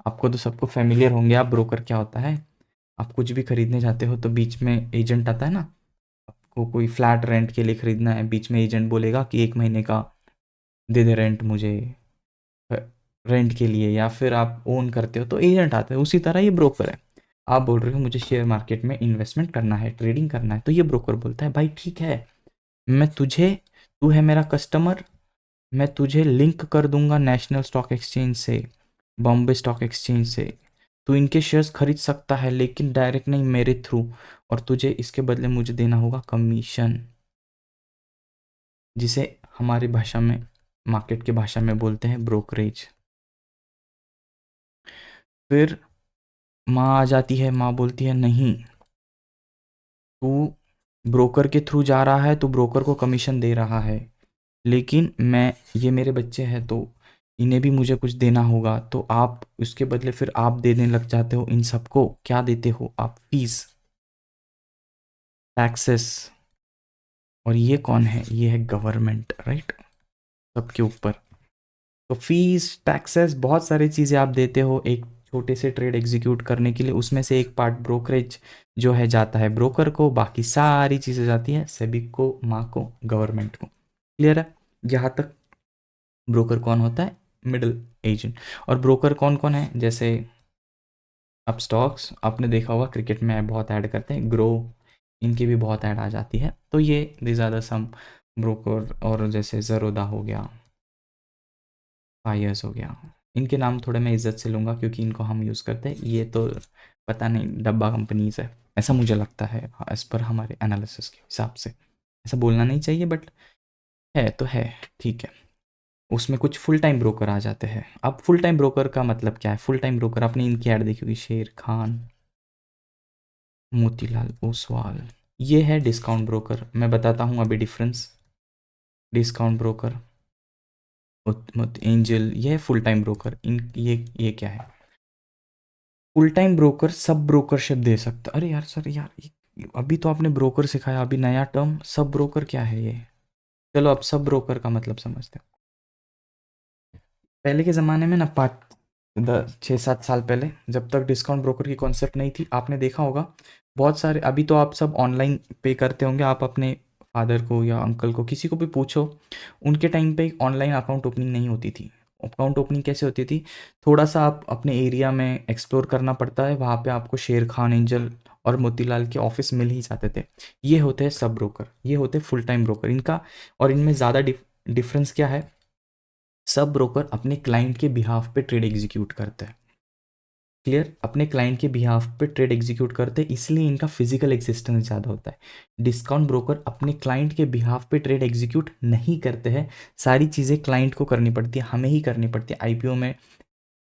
आपको तो सबको फेमिलियर होंगे आप, ब्रोकर क्या होता है। आप कुछ भी खरीदने जाते हो तो बीच में एजेंट आता है ना, आपको कोई फ्लैट रेंट के लिए खरीदना है, बीच में एजेंट बोलेगा कि 1 महीने का दे दे रेंट मुझे, रेंट के लिए, या फिर आप ओन करते हो तो एजेंट आता है, उसी तरह ये ब्रोकर है। आप बोल रहे हो मुझे शेयर मार्केट में इन्वेस्टमेंट करना है, ट्रेडिंग करना है, तो ये ब्रोकर बोलता है भाई ठीक है, मैं तुझे, तू है मेरा कस्टमर, मैं तुझे लिंक कर दूंगा नेशनल स्टॉक एक्सचेंज से, बॉम्बे स्टॉक एक्सचेंज से, तू इनके शेयर्स खरीद सकता है, लेकिन डायरेक्ट नहीं, मेरे थ्रू, और तुझे इसके बदले मुझे देना होगा कमीशन। जिसे हमारी भाषा में, मार्केट की भाषा में बोलते हैं ब्रोकरेज। फिर माँ आ जाती है, माँ बोलती है नहीं, तू ब्रोकर के थ्रू जा रहा है, तो ब्रोकर को कमीशन दे रहा है, लेकिन मैं, ये मेरे बच्चे हैं तो इन्हें भी मुझे कुछ देना होगा, तो आप उसके बदले फिर आप देने लग जाते हो इन सबको। क्या देते हो आप? Fees, taxes. और ये कौन है? ये है गवर्नमेंट, राइट, सबके ऊपर। तो फीस, टैक्सेस, बहुत सारी चीज़ें आप देते हो एक छोटे से ट्रेड एग्जीक्यूट करने के लिए। उसमें से एक पार्ट ब्रोकरेज जो है जाता है ब्रोकर को, बाकी सारी चीज़ें जाती हैं सेबी को, माँ को, गवर्नमेंट को। क्लियर है? यहाँ तक ब्रोकर कौन होता है? Middle agent. और ब्रोकर कौन कौन है? जैसे अब स्टॉक्स आपने देखा होगा, क्रिकेट में बहुत ऐड करते हैं, ग्रो, इनकी भी बहुत ऐड आ जाती है। तो ये this are the some broker. और जैसे ज़रोदा हो गया, फायर्स हो गया, इनके नाम थोड़े मैं इज्जत से लूँगा क्योंकि इनको हम यूज़ करते हैं। ये तो पता नहीं डब्बा कंपनीज है, ऐसा मुझे लगता है एज पर हमारे एनालिसिस के हिसाब से। ऐसा बोलना नहीं चाहिए बट है तो है, ठीक है। उसमें कुछ फुल टाइम ब्रोकर आ जाते हैं। अब फुल टाइम ब्रोकर का मतलब क्या है? फुल टाइम ब्रोकर, आपने इनकी ऐड देखी होगी, शेर खान, मोतीलाल ओसवाल। ये है डिस्काउंट ब्रोकर। मैं बताता हूँ अभी डिफरेंस। डिस्काउंट ब्रोकर, एंजल, ये है फुल टाइम ब्रोकर। इन ये क्या है? फुल टाइम ब्रोकर सब ब्रोकरशिप दे सकता। अरे यार सर यार, अभी तो आपने ब्रोकर सिखाया, अभी नया टर्म सब ब्रोकर क्या है ये? चलो अब सब ब्रोकर का मतलब समझते हैं। पहले के ज़माने में ना, 5 6 7 साल पहले, जब तक डिस्काउंट ब्रोकर की कॉन्सेप्ट नहीं थी, आपने देखा होगा बहुत सारे, अभी तो आप सब ऑनलाइन पे करते होंगे, आप अपने फादर को या अंकल को, किसी को भी पूछो, उनके टाइम पे ऑनलाइन अकाउंट ओपनिंग नहीं होती थी। अकाउंट ओपनिंग कैसे होती थी? थोड़ा सा आप अपने एरिया में एक्सप्लोर करना पड़ता है, वहाँ पे आपको शेर खान, एंजल और मोतीलाल के ऑफिस मिल ही जाते थे। ये होते हैं सब ब्रोकर, ये होते हैं फुल टाइम ब्रोकर। इनका और इनमें ज़्यादा डिफरेंस क्या है? सब ब्रोकर अपने क्लाइंट के बिहाफ पे ट्रेड एग्जीक्यूट करते हैं। क्लियर? अपने क्लाइंट के बिहाफ पे ट्रेड एग्जीक्यूट करते हैं, इसलिए इनका फिजिकल एग्जिस्टेंस ज़्यादा होता है। डिस्काउंट ब्रोकर अपने क्लाइंट के बिहाफ पे ट्रेड एग्जीक्यूट नहीं करते हैं। सारी चीज़ें क्लाइंट को करनी पड़ती है, हमें ही करनी पड़ती है। आईपीओ में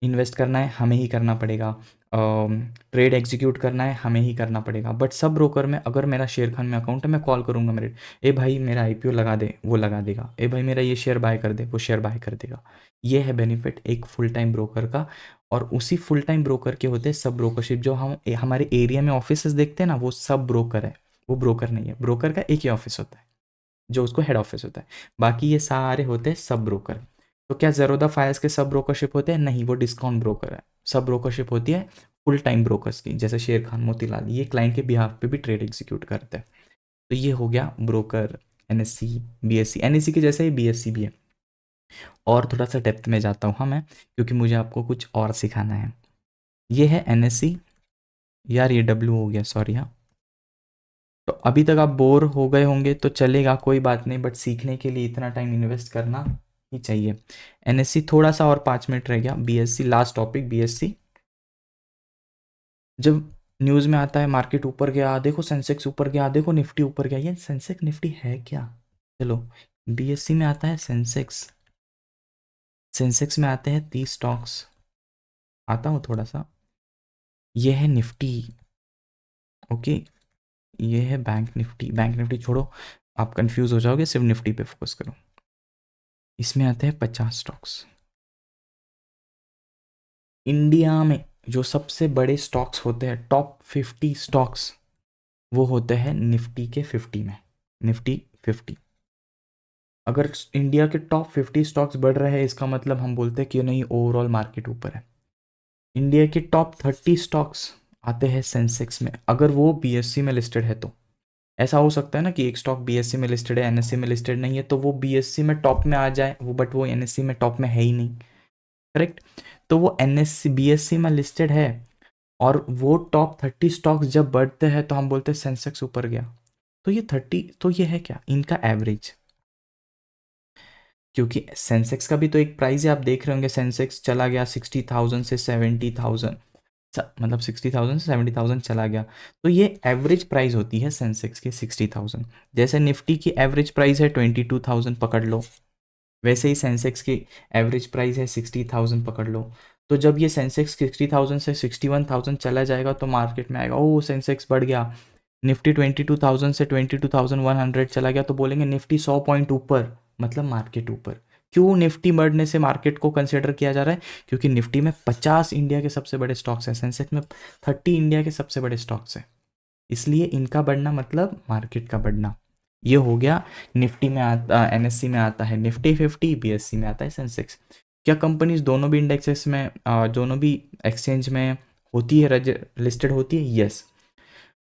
इन्वेस्ट करना है, हमें ही करना पड़ेगा। ट्रेड एग्जीक्यूट करना है, हमें ही करना पड़ेगा। बट सब ब्रोकर में अगर मेरा शेयर खान में अकाउंट है, मैं कॉल करूंगा मेरे, ए भाई मेरा आईपीओ लगा दे, वो लगा देगा। ए भाई मेरा ये शेयर बाय कर दे, वो शेयर बाय कर देगा। ये है बेनिफिट एक फुल टाइम ब्रोकर का। और उसी फुल टाइम ब्रोकर के होते हैं सब ब्रोकरशिप। जो हम हमारे एरिया में ऑफिस देखते हैं ना, वो सब ब्रोकर है। वो ब्रोकर नहीं है, ब्रोकर का एक ही ऑफिस होता है जो उसको हेड ऑफिस होता है। बाकी ये सारे होते हैं सब ब्रोकर। तो क्या ज़रोदा फायर्स के सब ब्रोकरशिप होते हैं? नहीं, वो डिस्काउंट ब्रोकर है। सब ब्रोकरशिप होती है फुल टाइम ब्रोकर्स की, जैसे शेर खान, मोतीलाल, ये क्लाइंट के बिहाफ पे भी ट्रेड एग्जीक्यूट करते हैं। तो ये हो गया ब्रोकर। एनएससी, बीएससी, एनएससी के जैसे ही बीएससी भी है। और थोड़ा सा डेप्थ में जाता हूँ हाँ मैं, क्योंकि मुझे आपको कुछ और सिखाना है। ये है एनएससी। यार ये डब्ल्यू हो गया, सॉरी हाँ। तो अभी तक आप बोर हो गए होंगे तो चलेगा, कोई बात नहीं, बट सीखने के लिए इतना टाइम इन्वेस्ट करना ही चाहिए। एनएससी थोड़ा सा और 5 मिनट रह गया। BSc last topic. बीएससी जब न्यूज़ में आता है मार्केट ऊपर गया, देखो सेंसेक्स ऊपर गया, देखो निफ्टी ऊपर गया, ये सेंसेक्स निफ्टी है क्या? चलो, बीएससी में आता है सेंसेक्स। सेंसेक्स में आते हैं 30 स्टॉक्स। आता हूँ थोड़ा सा। ये है निफ्टी, ओके। ये है बैंक निफ्टी। बैंक निफ्टी छोड़ो, आप कंफ्यूज हो जाओगे, सिर्फ निफ्टी पे फोकस करो। इसमें आते हैं 50 स्टॉक्स। इंडिया में जो सबसे बड़े स्टॉक्स होते हैं, टॉप 50 स्टॉक्स, वो होते हैं निफ्टी के 50 में। निफ्टी 50। अगर इंडिया के टॉप 50 स्टॉक्स बढ़ रहे हैं, इसका मतलब हम बोलते हैं कि नहीं, ओवरऑल मार्केट ऊपर है। इंडिया के टॉप 30 स्टॉक्स आते हैं सेंसेक्स में, अगर वो बीएससी में लिस्टेड है तो। ऐसा हो सकता है ना कि एक स्टॉक बीएससी में लिस्टेड है, एनएससी में लिस्टेड नहीं है, तो वो बीएससी में टॉप में आ जाए वो, बट वो एनएससी में टॉप में है ही नहीं। करेक्ट? तो वो एनएससी बीएससी में लिस्टेड है, और वो टॉप 30 स्टॉक्स जब बढ़ते हैं तो हम बोलते हैं सेंसेक्स ऊपर गया। तो ये 30, तो ये है क्या? इनका एवरेज। क्योंकि सेंसेक्स का भी तो एक प्राइस है, आप देख रहे होंगे, सेंसेक्स चला गया 60,000 से 70,000। मतलब 60,000 से 70,000 चला गया, तो ये एवरेज प्राइस होती है सेंसेक्स की 60,000। जैसे निफ्टी की एवरेज प्राइस है 22,000 पकड़ लो, वैसे ही सेंसेक्स की एवरेज प्राइस है 60,000 पकड़ लो। तो जब ये सेंसेक्स 60,000 से 61,000 चला जाएगा तो मार्केट में आएगा, ओ सेंसेक्स बढ़ गया। निफ्टी 22,000 से 22,100 चला गया तो बोलेंगे निफ्टी 100 पॉइंट ऊपर, मतलब मार्केट ऊपर। क्यों निफ्टी बढ़ने से मार्केट को कंसिडर किया जा रहा है? क्योंकि निफ्टी में 50 इंडिया के सबसे बड़े स्टॉक्स हैं, सेंसेक्स में 30 इंडिया के सबसे बड़े स्टॉक्स हैं, इसलिए इनका बढ़ना मतलब मार्केट का बढ़ना। ये हो गया। निफ्टी में आता, एनएससी में आता है निफ्टी 50, बीएससी में आता है सेंसेक्स। क्या कंपनीज दोनों भी इंडेक्सेस में, दोनों भी एक्सचेंज में होती है, लिस्टेड होती है? Yes.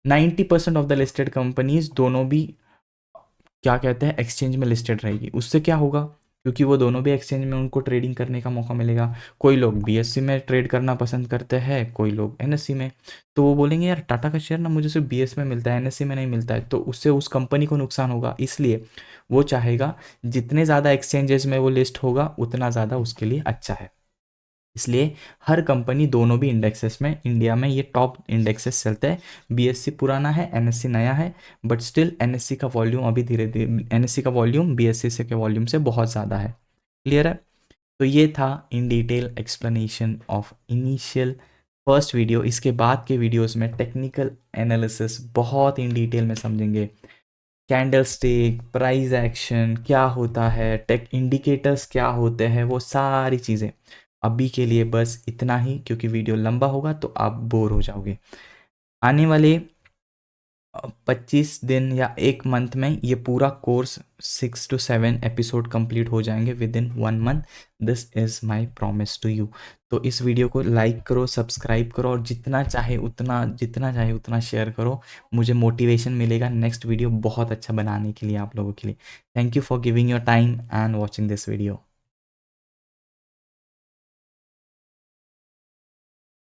90% of the listed companies दोनों भी क्या कहते हैं एक्सचेंज में लिस्टेड रहेगी। उससे क्या होगा, क्योंकि वो दोनों भी एक्सचेंज में उनको ट्रेडिंग करने का मौका मिलेगा। कोई लोग बीएससी में ट्रेड करना पसंद करते हैं, कोई लोग एनएससी में। तो वो बोलेंगे यार टाटा का शेयर ना मुझे सिर्फ बीएस में मिलता है, एनएससी में नहीं मिलता है, तो उससे उस कंपनी को नुकसान होगा। इसलिए वो चाहेगा जितने ज़्यादा एक्सचेंजेस में वो लिस्ट होगा उतना ज़्यादा उसके लिए अच्छा है। इसलिए हर कंपनी दोनों भी इंडेक्सेस में, इंडिया में ये टॉप इंडेक्सेस चलते हैं। बीएससी पुराना है, एनएससी नया है, बट स्टिल एनएससी का वॉल्यूम अभी धीरे धीरे, एनएससी का वॉल्यूम बीएससी से के वॉल्यूम से बहुत ज़्यादा है। क्लियर है? तो ये था in detail explanation of initial first video. इसके बाद के वीडियोस में टेक्निकल एनालिसिस बहुत इन डिटेल में समझेंगे। कैंडल स्टिक, प्राइस एक्शन क्या होता है, टेक इंडिकेटर्स क्या होते हैं, वो सारी चीज़ें। अभी के लिए बस इतना ही, क्योंकि वीडियो लंबा होगा तो आप बोर हो जाओगे। आने वाले 25 दिन या एक मंथ में ये पूरा कोर्स 6 to 7 एपिसोड कंप्लीट हो जाएंगे within 1 month. This is my promise to you. तो इस वीडियो को लाइक करो, सब्सक्राइब करो, और जितना चाहे उतना शेयर करो। मुझे मोटिवेशन मिलेगा नेक्स्ट वीडियो बहुत अच्छा बनाने के लिए आप लोगों के लिए। Thank you for giving your time and watching this video.